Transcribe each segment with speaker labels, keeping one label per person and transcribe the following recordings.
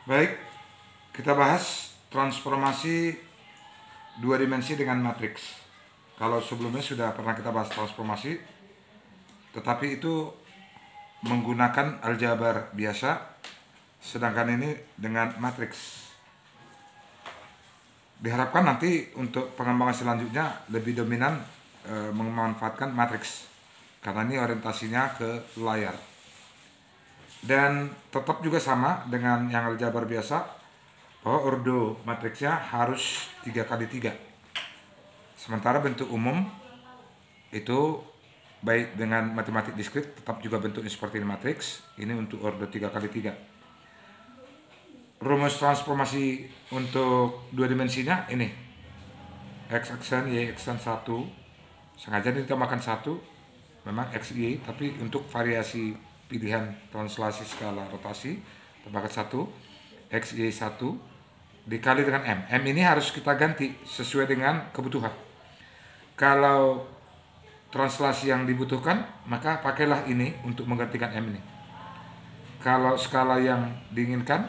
Speaker 1: Baik, kita bahas transformasi dua dimensi dengan matriks. Kalau sebelumnya sudah pernah kita bahas transformasi, tetapi itu menggunakan aljabar biasa, sedangkan ini dengan matriks. Diharapkan nanti untuk pengembangan selanjutnya lebih dominan memanfaatkan matriks, karena ini orientasinya ke layar. Dan tetap juga sama dengan yang aljabar biasa, bahwa ordo matriksnya harus 3x3. Sementara bentuk umum itu baik dengan matematik diskrit tetap juga bentuknya seperti matriks. Ini untuk ordo 3x3. Rumus transformasi untuk dua dimensinya ini. X aksen, Y aksen 1. Sengaja ditambahkan 1. Memang X, Y, tapi untuk variasi pilihan translasi skala rotasi tambahkan 1. X, Y 1 dikali dengan M. M ini harus kita ganti sesuai dengan kebutuhan. Kalau translasi yang dibutuhkan, maka pakailah ini untuk menggantikan M ini. Kalau skala yang diinginkan,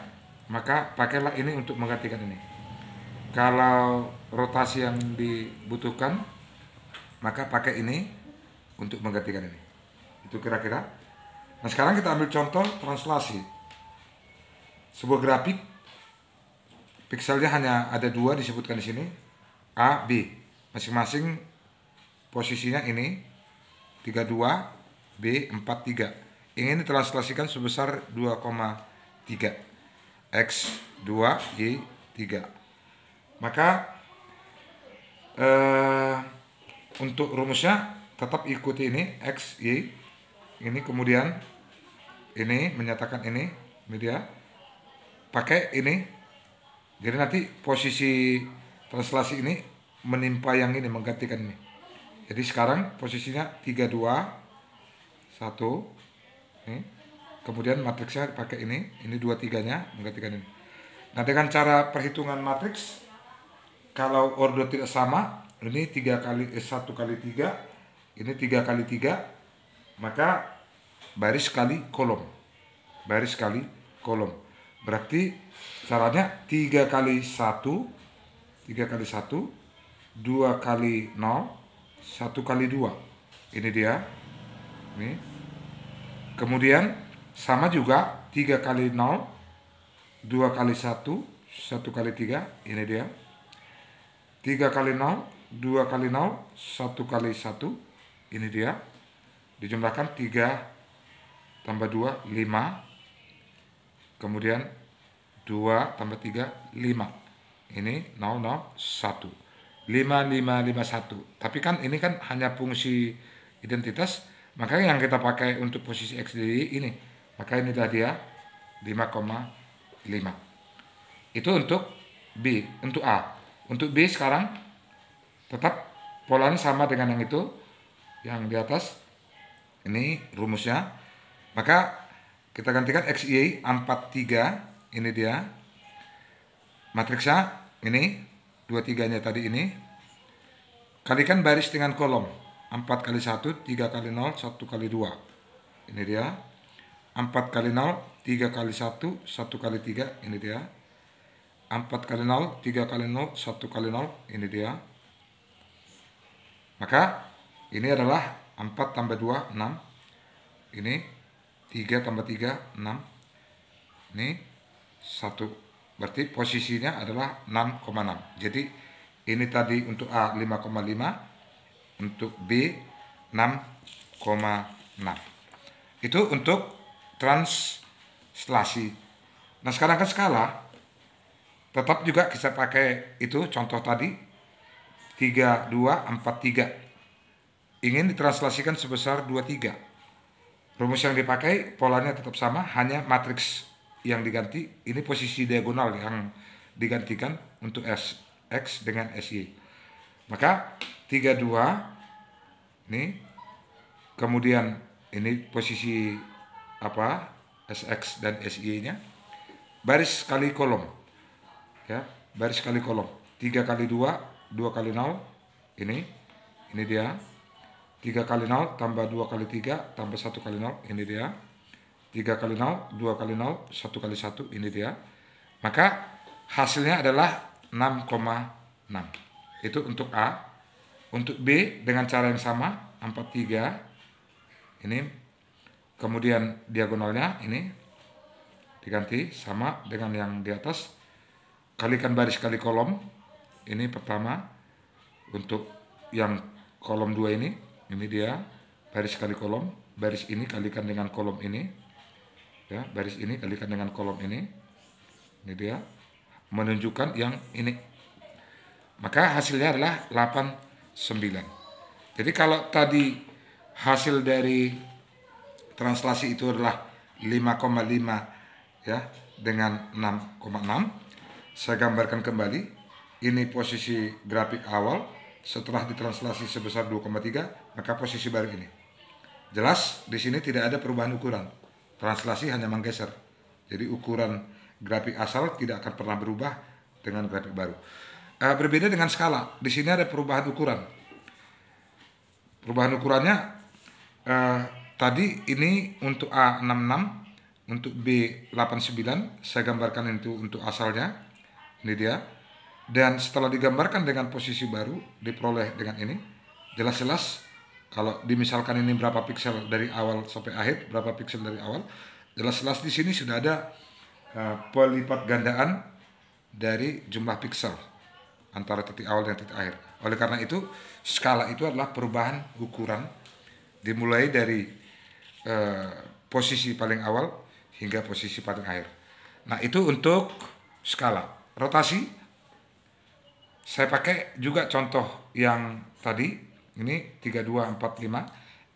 Speaker 1: maka pakailah ini untuk menggantikan ini. Kalau rotasi yang dibutuhkan, maka pakai ini untuk menggantikan ini. Itu kira-kira. Nah, sekarang kita ambil contoh translasi. Sebuah grafik, pikselnya hanya ada 2 disebutkan di sini, A, B. Masing-masing posisinya ini 32, B 43. Ingin ditranslasikan sebesar 2,3. X 2, Y 3. Maka untuk rumusnya tetap ikuti ini X, Y. Ini kemudian ini menyatakan ini media. Pakai ini. Jadi nanti posisi translasi ini menimpa yang ini, menggantikan ini. Jadi sekarang posisinya 32, 1. Ini. Kemudian matriksnya pakai ini 2-3-nya menggantikan ini. Nah, dengan cara perhitungan matriks, kalau ordo tidak sama, ini 1x3, ini 3x3, maka baris kali kolom. Baris kali kolom. Berarti caranya 3x1, 3x1, 2x0, 1x2. Ini dia. Ini. Kemudian sama juga 3x0, 2x1, 1x3. Ini dia. 3x0, 2x0, 1x1. Ini dia. Dijumlahkan 3 tambah 2, 5. Kemudian 2 tambah 3, 5. Ini 0, 0, 1. 5, 5, 5, 1. Tapi kan ini kan hanya fungsi identitas. Maka yang kita pakai untuk posisi X di ini. Maka inilah dia 5,5. Itu untuk B. Untuk A. Untuk B sekarang tetap polanya sama dengan yang itu. Yang di atas. Ini rumusnya. Maka kita gantikan X, Y 43. Ini dia. Matriksnya ini. 2-3-nya tadi ini. Kalikan baris dengan kolom. 4x1, 3x0, 1x2. Ini dia. 4x0, 3x1, 1x3. Ini dia. 4x0, 3x0, 1x0. Ini dia. Maka ini adalah 4 tambah 2, 6. Ini 3 tambah 3, 6. Ini 1. Berarti posisinya adalah 6,6. Jadi ini tadi untuk A 5,5. Untuk B 6,6. Itu untuk translasi. Nah, sekarang kan skala. Tetap juga kita pakai itu contoh tadi 3, 2, 4, 3. Ingin ditranslasikan sebesar 23. Rumus yang dipakai polanya tetap sama, hanya matriks yang diganti. Ini posisi diagonal yang digantikan untuk X dengan SY. Maka 32 ini, kemudian ini posisi apa, SX dan SY-nya, baris kali kolom. Ya, baris kali kolom. 3x2, 2x0. Ini dia. 3x0 tambah 2x3 tambah 1x0. Ini dia. 3x0, 2x0, 1x1. Ini dia. Maka hasilnya adalah 6,6. Itu untuk A. Untuk B dengan cara yang sama, 43. Ini kemudian diagonalnya ini diganti sama dengan yang di atas. Kalikan baris kali kolom. Ini pertama. Untuk yang kolom 2 ini dia baris kali kolom. Baris ini kalikan dengan kolom ini. Ya, baris ini kalikan dengan kolom ini. Ini dia menunjukkan yang ini. Maka hasilnya adalah 89. Jadi kalau tadi hasil dari translasi itu adalah 5,5 ya dengan 6,6. Saya gambarkan kembali. Ini posisi grafik awal setelah ditranslasi sebesar 2,3, maka posisi baru ini. Jelas di sini tidak ada perubahan ukuran. Translasi hanya menggeser. Jadi ukuran grafik asal tidak akan pernah berubah dengan grafik baru. Berbeda dengan skala. Di sini ada perubahan ukuran. Perubahan ukurannya tadi ini untuk A66, untuk B89. Saya gambarkan itu untuk asalnya. Ini dia. Dan setelah digambarkan dengan posisi baru, diperoleh dengan ini. Jelas-jelas kalau dimisalkan ini berapa piksel dari awal sampai akhir, berapa piksel dari awal. Jelas-jelas di sini sudah ada pelipat gandaan dari jumlah piksel antara titik awal dan titik akhir. Oleh karena itu, skala itu adalah perubahan ukuran dimulai dari posisi paling awal hingga posisi paling akhir. Nah, itu untuk skala. Rotasi, saya pakai juga contoh yang tadi, ini 3245.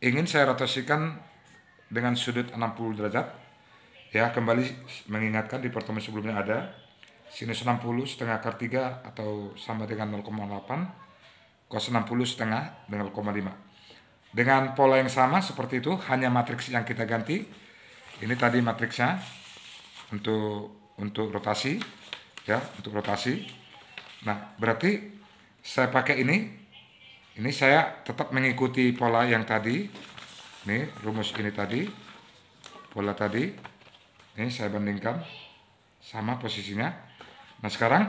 Speaker 1: Ingin saya rotasikan dengan sudut 60 derajat. Ya, kembali mengingatkan di pertemuan sebelumnya ada sinus 60 setengah akar 3 atau sama dengan 0,8, cos 60 setengah dengan 0,5. Dengan pola yang sama seperti itu, hanya matriks yang kita ganti. Ini tadi matriksnya untuk rotasi, ya, untuk rotasi. Nah, berarti saya pakai ini. Ini saya tetap mengikuti pola yang tadi. Ini rumus ini tadi, pola tadi. Ini saya bandingkan sama posisinya. Nah, sekarang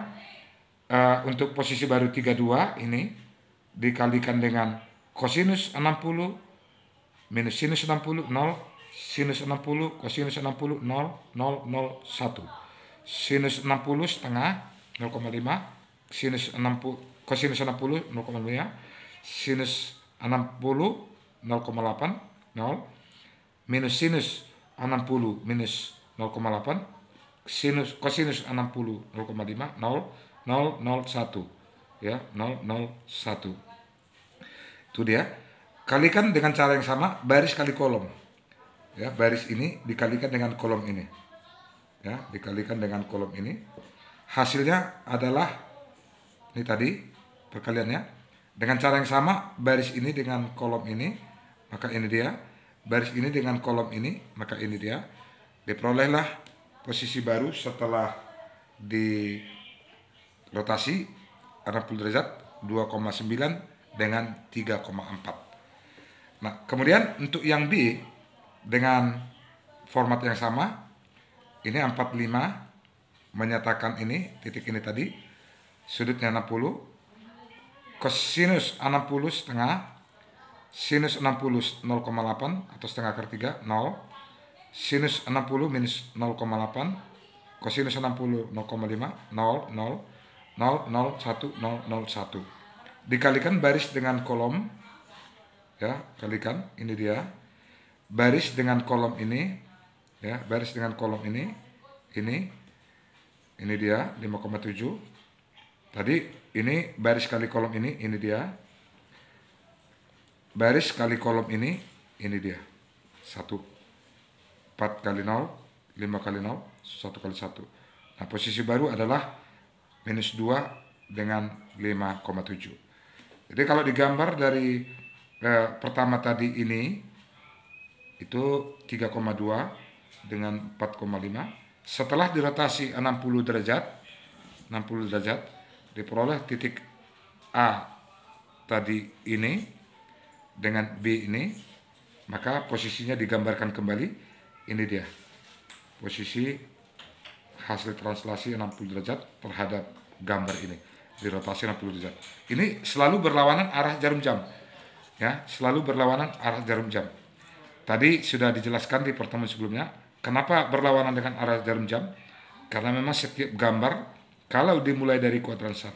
Speaker 1: untuk posisi baru 32 ini dikalikan dengan kosinus 60 minus sinus 60 0, sinus 60 kosinus 60 0, 0, 0, 1. Sinus 60 setengah 0,5, sinus 60 kosinus 60 0,5, sinus 60 0,8 0, minus sinus 60 minus 0,8, sinus kosinus 60 0,5 0, 0, 0, 1. Ya, 0, 0, 1. Itu dia. Kalikan dengan cara yang sama, baris kali kolom. Ya, baris ini dikalikan dengan kolom ini. Ya, dikalikan dengan kolom ini. Hasilnya adalah ini tadi perkaliannya. Dengan cara yang sama, baris ini dengan kolom ini, maka ini dia. Baris ini dengan kolom ini, maka ini dia. Diperolehlah posisi baru setelah di rotasi 60 derajat 2,9 dengan 3,4. Nah, kemudian untuk yang B dengan format yang sama, ini 45 menyatakan ini titik ini tadi sudutnya 60, kosinus 60 setengah, sinus 60 0,8 atau setengah akar 3 0, sinus 60 minus 0,8, kosinus 60 0,5 0, 0, 0, 0, 0, 1, 0, 0, 1. Dikalikan baris dengan kolom, ya, kalikan, ini dia. Baris dengan kolom ini, ya, baris dengan kolom ini dia 5,7. Tadi ini baris kali kolom ini dia. Baris kali kolom ini dia. 1. 4 kali 0, 5 kali 0, 1 kali 1. Nah, posisi baru adalah minus 2 dengan 5,7. Jadi kalau digambar dari pertama tadi ini, itu 3,2 dengan 4,5. Setelah dirotasi 60 derajat, diperoleh titik A tadi ini dengan B ini, maka posisinya digambarkan kembali. Ini dia posisi hasil translasi 60 derajat terhadap gambar ini, dirotasi 60 derajat. Ini selalu berlawanan arah jarum jam, ya, selalu berlawanan arah jarum jam. Tadi sudah dijelaskan di pertemuan sebelumnya, kenapa berlawanan dengan arah jarum jam? Karena memang setiap gambar, kalau dimulai dari kuadran 1,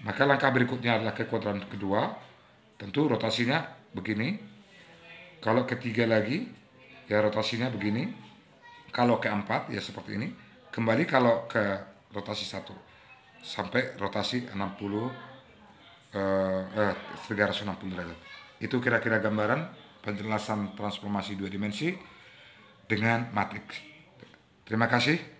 Speaker 1: maka langkah berikutnya adalah ke kuadran kedua, tentu rotasinya begini. Kalau ketiga lagi, ya rotasinya begini. Kalau keempat, ya seperti ini. Kembali kalau ke rotasi 1, sampai rotasi 360 derajat. Itu kira-kira gambaran penjelasan transformasi dua dimensi dengan matriks. Terima kasih.